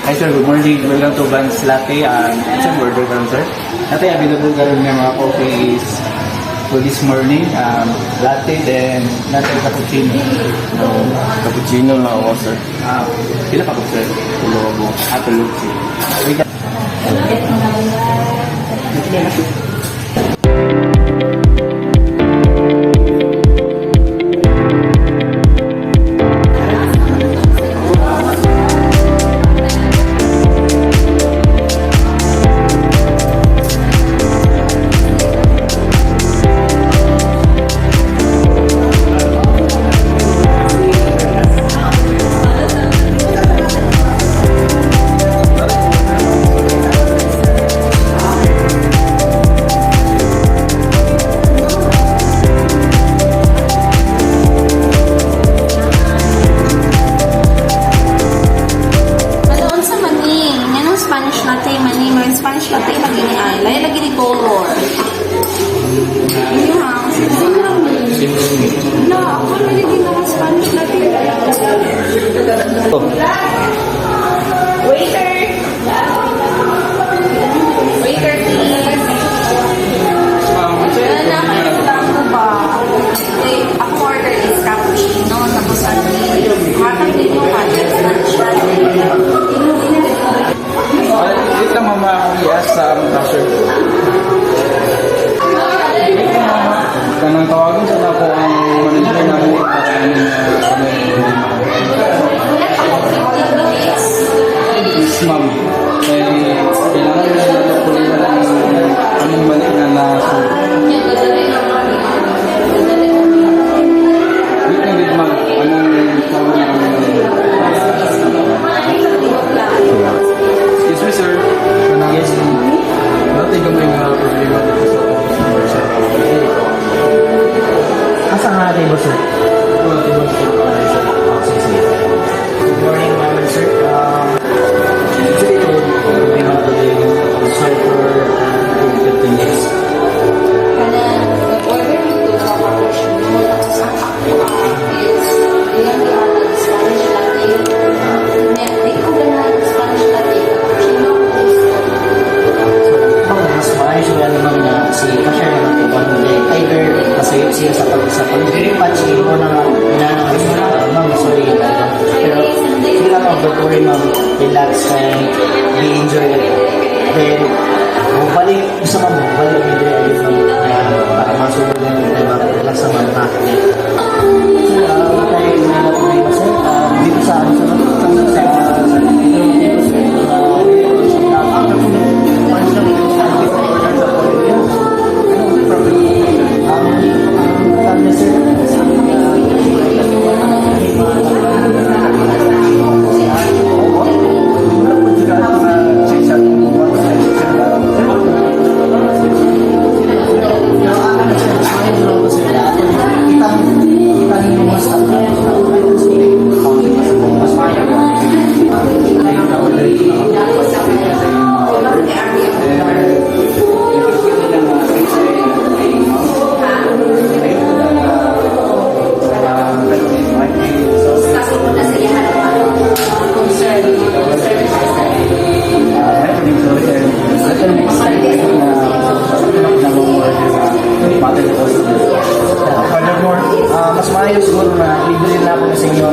Hi sir, good morning. Welcome to Vans Latte. Isang order ka lang sir. Latte available ka rin ng mga coffee is for this morning. Latte, then latte cappuccino. Cappuccino lang ako, sir. Pila ka po sir? Tulog ako. Tulog sir. Spanish latte lagi ni Alay, lagi ni color. Iya, no, ako lagi ng Spanish latte. Waiter! Waiter, please. Nakalimutan ko ba? Ako order is cappuccino, tapos hatang din yung Spanish latte. Wait lang mama, akong i-ask sa cashier ko. Kanang tawagin sa ako ang manager namin Yes, ma'am. Kailangan na kunin na lang anong mali na nasa. Wait lang din ma'am. Anong tawag Excuse me, sir. Yes, ma'am. Dati ka may problema dito sa customer, sir. Asa nga table, sir? Table, sir. Sige. Good morning, ma'am and sir. Actually, ito, may mga sorry for inconvenience. Order dito sa cappuccino, tapos ang is ilang yung Spanish latte. Di ko ganun Spanish latte. Cappuccino is Mas maayos wala naman na si Pasha naman po kung either masayot siya sa pag-patch mo na inanang ma'am, sorry pero hindi lang ako, don't worry ma'am, relax and be enjoy it. Then balik isa ka mo, balik hindi para masunod yung relax sa mga dito sa Furthermore, mas maayos siguro na libre na ako sa inyo